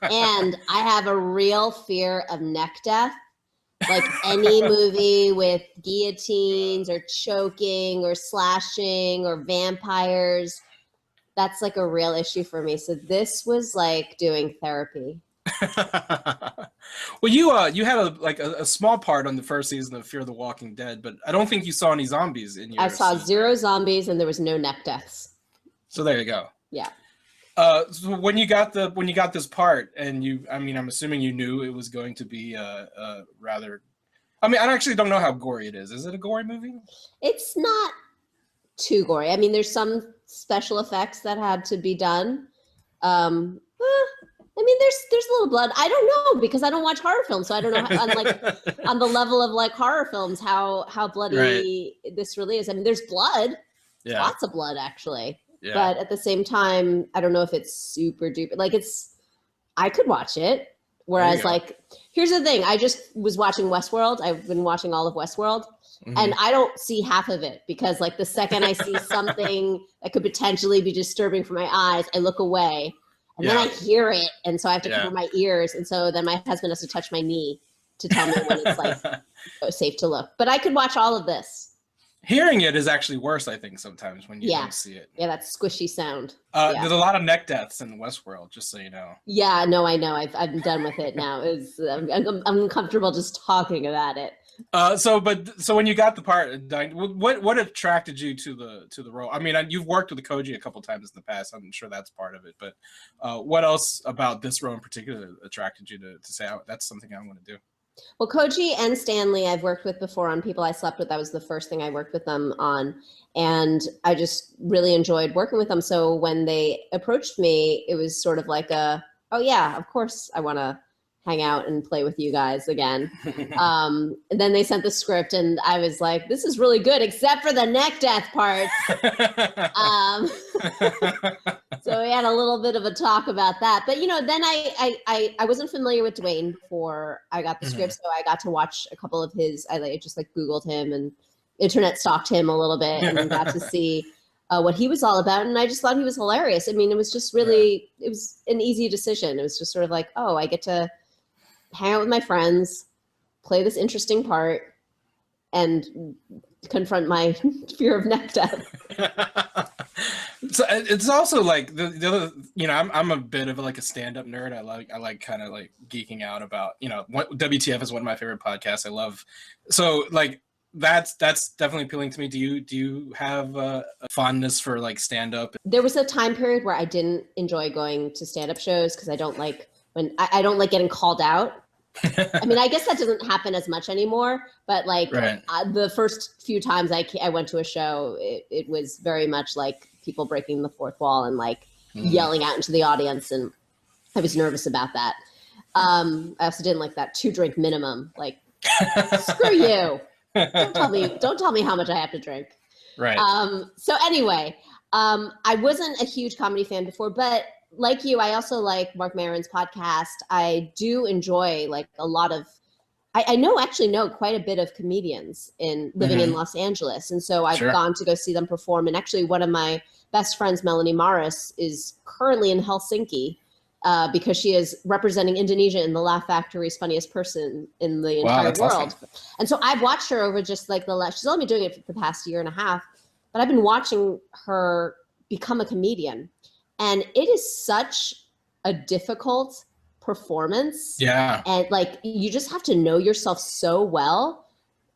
[SPEAKER 11] And I have a real fear of neck death. Like any movie with guillotines or choking or slashing or vampires, that's like a real issue for me. So this was like doing therapy.
[SPEAKER 2] Well, you had a small part on the first season of Fear the Walking Dead, but I don't think you saw any zombies in your
[SPEAKER 11] I saw
[SPEAKER 2] season.
[SPEAKER 11] 0 zombies and there was no neck deaths.
[SPEAKER 2] So there you go.
[SPEAKER 11] Yeah.
[SPEAKER 2] So when you got this part, and I'm assuming you knew it was going to be rather. I mean, I actually don't know how gory it is. Is it a gory movie?
[SPEAKER 11] It's not too gory. I mean, there's some special effects that had to be done. I mean, there's a little blood. I don't know because I don't watch horror films, so I don't know on the level of like horror films how bloody this really is. I mean, there's blood.
[SPEAKER 2] Yeah.
[SPEAKER 11] Lots of blood actually.
[SPEAKER 2] Yeah.
[SPEAKER 11] But at the same time, I don't know if it's super duper. Like I could watch it. Whereas like, here's the thing. I just was watching Westworld. I've been watching all of Westworld. Mm-hmm. And I don't see half of it because like the second I see something that could potentially be disturbing for my eyes, I look away and then I hear it. And so I have to cover my ears. And so then my husband has to touch my knee to tell me when it's like safe to look. But I could watch all of this.
[SPEAKER 2] Hearing it is actually worse, I think, sometimes when you don't see it.
[SPEAKER 11] Yeah, that squishy sound.
[SPEAKER 2] There's a lot of neck deaths in Westworld, just so you know. Yeah,
[SPEAKER 11] no, I know. I'm done with it now. I'm uncomfortable just talking about it.
[SPEAKER 2] So when you got the part, what attracted you to the role? I mean, you've worked with Koji a couple times in the past. I'm sure that's part of it. But what else about this role in particular attracted you to say, oh, that's something I want to do?
[SPEAKER 11] Well, Koji and Stanley I've worked with before on People I Slept With. That was the first thing I worked with them on. And I just really enjoyed working with them. So when they approached me, it was sort of like oh yeah, of course I want to hang out and play with you guys again. And then they sent the script and I was like, this is really good, except for the neck death parts. So we had a little bit of a talk about that. But, then I wasn't familiar with Dwayne before I got the script. So I got to watch a couple of I just like Googled him and internet stalked him a little bit and got to see what he was all about. And I just thought he was hilarious. I mean, it was just really, it was an easy decision. It was just sort of like, oh, I get to hang out with my friends, play this interesting part, and confront my fear of neck death.
[SPEAKER 2] So it's also like the other, I'm a bit of like a stand-up nerd. I like kind of like geeking out about, WTF is one of my favorite podcasts. I love, so like that's definitely appealing to me. Do you have a fondness for like stand-up? There was a time period where I didn't enjoy going to stand-up shows because I don't like I don't like getting called out. I mean, I guess that doesn't happen as much anymore, but like the first few times I went to a show, it was very much like people breaking the fourth wall and like yelling out into the audience. And I was nervous about that. I also didn't like that 2-drink minimum, like screw you. Don't tell me how much I have to drink. Right. So anyway, I wasn't a huge comedy fan before, but like you, I also like Mark Maron's podcast. I do enjoy like a lot of, I know quite a bit of comedians living in Los Angeles. And so I've gone to go see them perform. And actually one of my best friends, Melanie Morris, is currently in Helsinki because she is representing Indonesia in the Laugh Factory's Funniest Person in the entire world. Awesome. And so I've watched her over just like she's only been doing it for the past year and a half, but I've been watching her become a comedian.
[SPEAKER 11] And it is such a difficult performance.
[SPEAKER 2] Yeah.
[SPEAKER 11] And like, you just have to know yourself so well,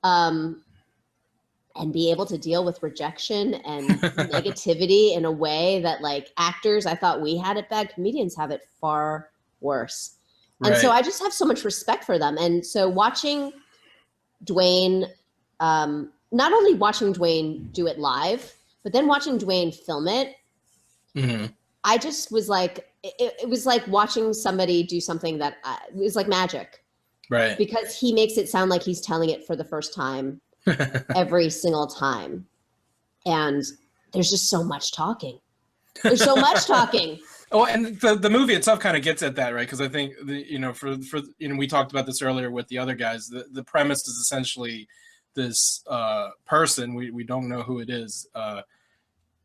[SPEAKER 11] and be able to deal with rejection and negativity in a way that like actors, I thought we had it bad, comedians have it far worse. And so I just have so much respect for them. And so watching Dwayne, not only watching Dwayne do it live, but then watching Dwayne film it, I just was like, it was like watching somebody do something that it was like magic.
[SPEAKER 2] Right.
[SPEAKER 11] Because he makes it sound like he's telling it for the first time every single time. And there's just so much talking. There's so much talking.
[SPEAKER 2] Oh, and the movie itself kind of gets at that, right? Because I think for we talked about this earlier with the other guys. The premise is essentially this person, we don't know who it is,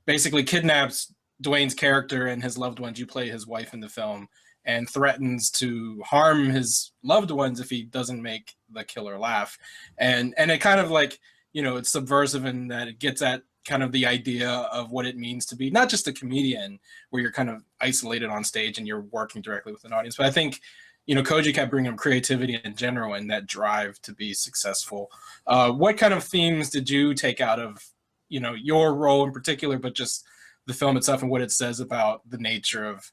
[SPEAKER 2] basically kidnaps Dwayne's character and his loved ones. You play his wife in the film, and threatens to harm his loved ones if he doesn't make the killer laugh. And it kind of like, it's subversive in that it gets at kind of the idea of what it means to be not just a comedian where you're kind of isolated on stage and you're working directly with an audience. But I think, Koji kept bringing up creativity in general and that drive to be successful. What kind of themes did you take out of, your role in particular, but just the film itself and what it says about the nature of,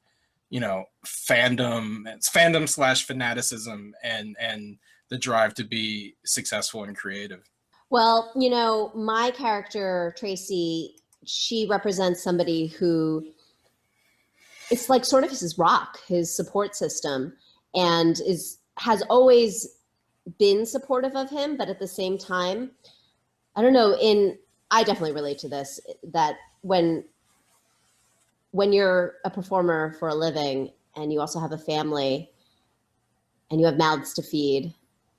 [SPEAKER 2] fandom / fanaticism and the drive to be successful and creative?
[SPEAKER 11] Well, my character, Tracy, she represents somebody who it's like sort of his rock, his support system, and has always been supportive of him. But at the same time, I don't know, I definitely relate to this, that when you're a performer for a living and you also have a family and you have mouths to feed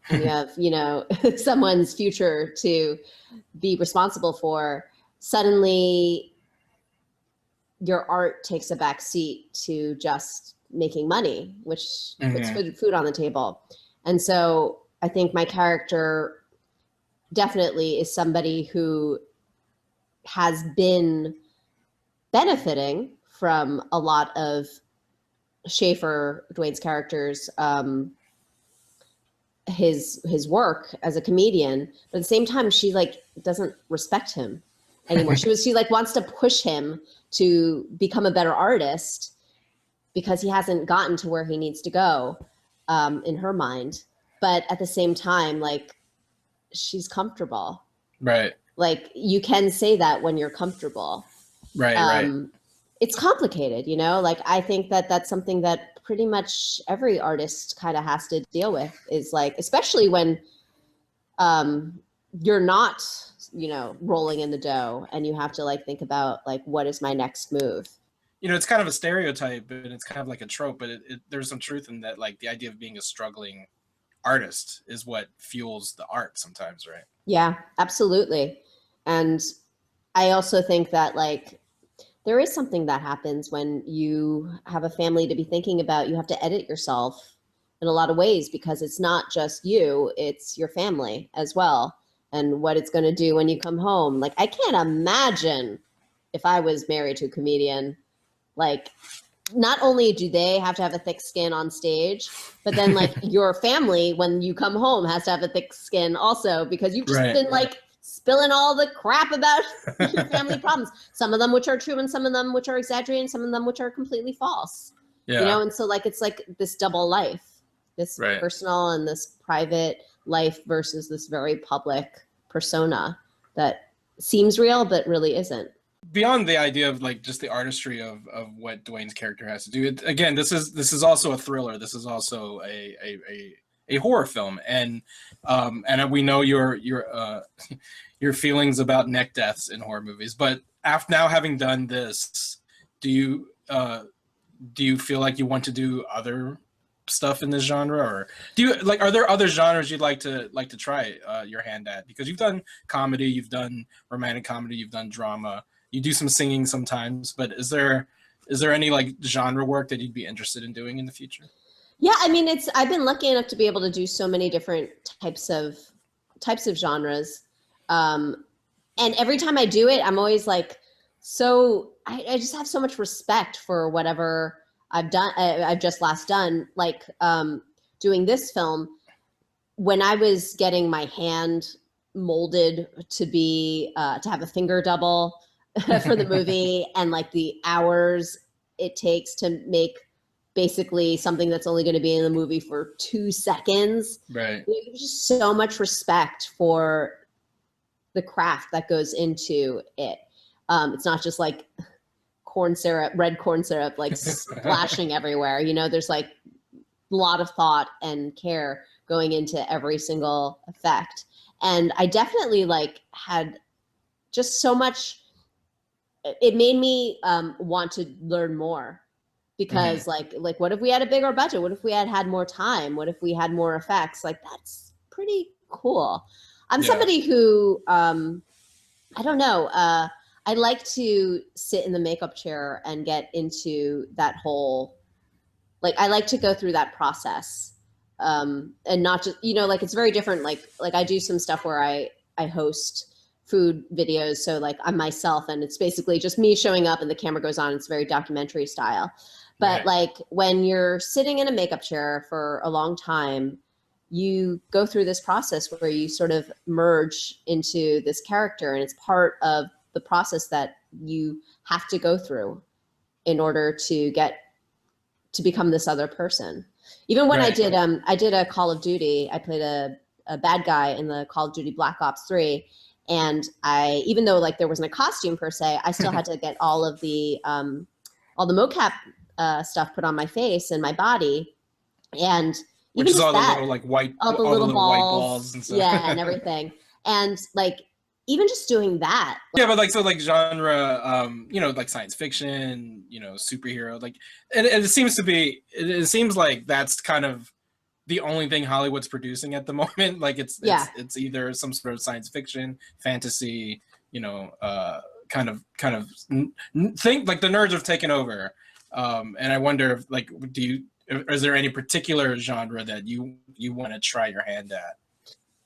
[SPEAKER 11] and you have, someone's future to be responsible for, suddenly your art takes a back seat to just making money, which puts food on the table. And so I think my character definitely is somebody who has been benefiting from a lot of Schaefer, Dwayne's character's, his work as a comedian, but at the same time, she like doesn't respect him anymore. She like wants to push him to become a better artist because he hasn't gotten to where he needs to go, in her mind. But at the same time, like, she's comfortable.
[SPEAKER 2] Right.
[SPEAKER 11] Like, you can say that when you're comfortable.
[SPEAKER 2] Right.
[SPEAKER 11] It's complicated, like, I think that that's something that pretty much every artist kind of has to deal with, is like, especially when you're not, rolling in the dough and you have to like think about like, what is my next move?
[SPEAKER 2] It's kind of a stereotype and it's kind of like a trope, but there's some truth in that. Like, the idea of being a struggling artist is what fuels the art sometimes, right?
[SPEAKER 11] Yeah, absolutely. And I also think that like, there is something that happens when you have a family to be thinking about. You have to edit yourself in a lot of ways because it's not just you, it's your family as well. And what it's going to do when you come home. Like, I can't imagine if I was married to a comedian, like, not only do they have to have a thick skin on stage, but then like your family, when you come home, has to have a thick skin also, because you've just been like spilling all the crap about your family problems. Some of them which are true and some of them which are exaggerated and some of them which are completely false.
[SPEAKER 2] Yeah.
[SPEAKER 11] And so like, it's like this double life, this personal and this private life versus this very public persona that seems real, but really isn't.
[SPEAKER 2] Beyond the idea of like just the artistry of what Dwayne's character has to do, again, this is also a thriller. This is also a horror film, and we know your feelings about neck deaths in horror movies. But after now having done this, do you feel like you want to do other stuff in this genre, or are there other genres you'd like to try your hand at? Because you've done comedy, you've done romantic comedy, you've done drama. You do some singing sometimes, but is there any like genre work that you'd be interested in doing in the future?
[SPEAKER 11] Yeah, I mean, I've been lucky enough to be able to do so many different types of genres. And every time I do it, I'm always like so I just have so much respect for whatever I've done. I've just last done, like doing this film. When I was getting my hand molded to be to have a finger double for the movie, and like the hours it takes to make basically something that's only going to be in the movie for 2 seconds.
[SPEAKER 2] Right.
[SPEAKER 11] There's just so much respect for the craft that goes into it. It's not just like corn syrup, red corn syrup, like splashing everywhere. You know, there's like a lot of thought and care going into every single effect. And I definitely like had just so much, it made me want to learn more. Because like, what if we had a bigger budget? What if we had more time? What if we had more effects? Like, that's pretty cool. I'm somebody who, I don't know. I like to sit in the makeup chair and get into that whole, like, I like to go through that process. And not just, you know, like, it's very different. Like I do some stuff where I host food videos. So like I'm myself, and it's basically just me showing up and the camera goes on. It's very documentary style. But like when you're sitting in a makeup chair for a long time, you go through this process where you sort of merge into this character, and it's part of the process that you have to go through in order to get to become this other person. Even when I did a Call of Duty, I played a bad guy in the Call of Duty Black Ops 3. And even though like there wasn't a costume per se, I still had to get all the mocap stuff put on my face and my body, and even
[SPEAKER 14] which is
[SPEAKER 11] just
[SPEAKER 14] all
[SPEAKER 11] that,
[SPEAKER 14] the little like white,
[SPEAKER 11] all the little
[SPEAKER 14] white balls and stuff.
[SPEAKER 11] yeah, and everything, and like even just doing that.
[SPEAKER 14] Yeah, but like so like genre, you know, like science fiction, you know, superhero, like, and it seems to be, it seems like that's kind of the only thing Hollywood's producing at the moment. Like it's either some sort of science fiction, fantasy, you know, kind of think like the nerds have taken over. And I wonder if like, is there any particular genre that you want to try your hand at?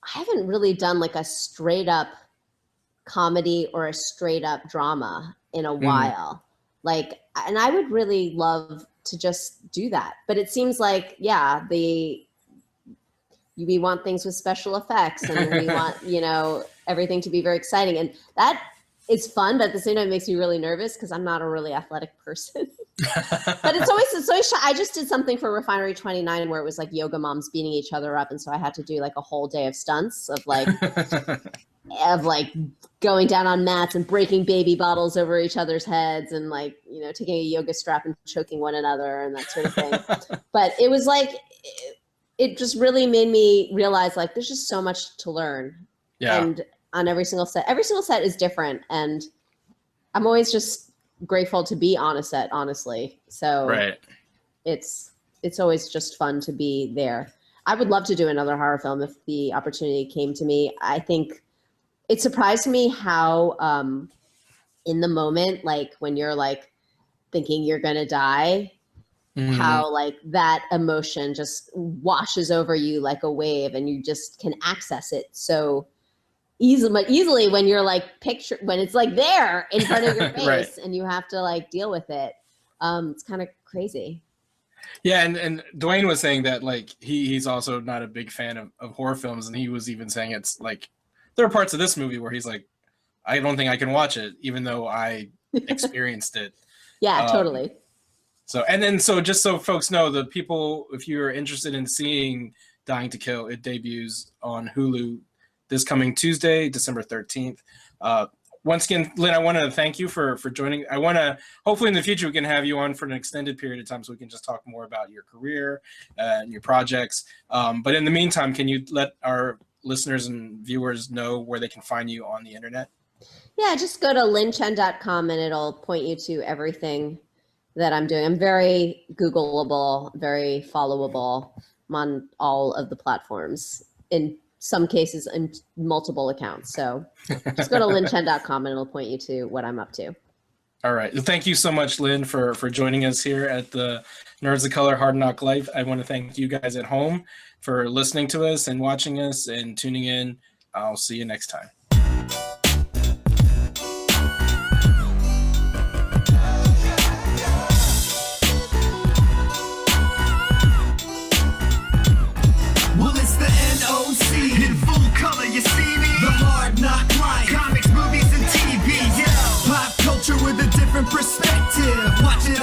[SPEAKER 11] I haven't really done like a straight up comedy or a straight up drama in a while. Like, and I would really love to just do that. But it seems like, we want things with special effects, and we want, you know, everything to be very exciting. And that is fun, but at the same time it makes me really nervous because I'm not a really athletic person. But it's always I just did something for Refinery 29 where it was like yoga moms beating each other up, and so I had to do like a whole day of stunts of like going down on mats and breaking baby bottles over each other's heads, and like, you know, taking a yoga strap and choking one another and that sort of thing. But it was like it just really made me realize like there's just so much to learn. Yeah. And on every single set is different, and I'm always just grateful to be on a set, honestly. So it's always just fun to be there. I would love to do another horror film if the opportunity came to me. I think it surprised me how in the moment, like when you're like thinking you're gonna die, how like that emotion just washes over you like a wave, and you just can access it so easily when you're like when it's like there in front of your face and you have to like deal with it. It's kind of crazy.
[SPEAKER 14] Yeah, and Dwayne was saying that like he's also not a big fan of horror films, and he was even saying it's like there are parts of this movie where he's like, I don't think I can watch it even though I experienced it.
[SPEAKER 11] Yeah, totally.
[SPEAKER 14] So just so folks know, the people, if you're interested in seeing Dying to Kill, it debuts on Hulu this coming Tuesday, December 13th. Once again, Lynn, I want to thank you for joining. I want to, hopefully in the future, we can have you on for an extended period of time so we can just talk more about your career and your projects. But in the meantime, can you let our listeners and viewers know where they can find you on the internet?
[SPEAKER 11] Yeah, just go to lynnchen.com and it'll point you to everything that I'm doing. I'm very Googleable, very followable. I'm on all of the platforms, in some cases in multiple accounts. So just go to lynnchen.com and it'll point you to what I'm up to.
[SPEAKER 14] All right. Thank you so much, Lynn, for joining us here at the Nerds of Color Hard Knock Life. I want to thank you guys at home for listening to us and watching us and tuning in. I'll see you next time.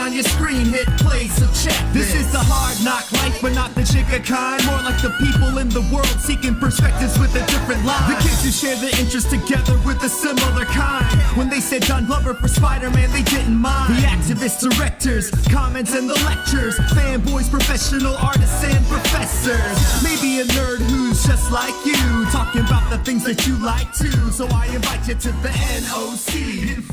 [SPEAKER 1] on your screen, hit play, so check this. This is the hard knock life, but not the chica kind. More like the people in the world seeking perspectives with a different line. The kids who share the interest together with a similar kind. When they said Don Glover for Spider-Man, they didn't mind. The activists, directors, comments and the lectures, fanboys, professional artists and professors. Maybe a nerd who's just like you, talking about the things that you like too. So I invite you to the NOC.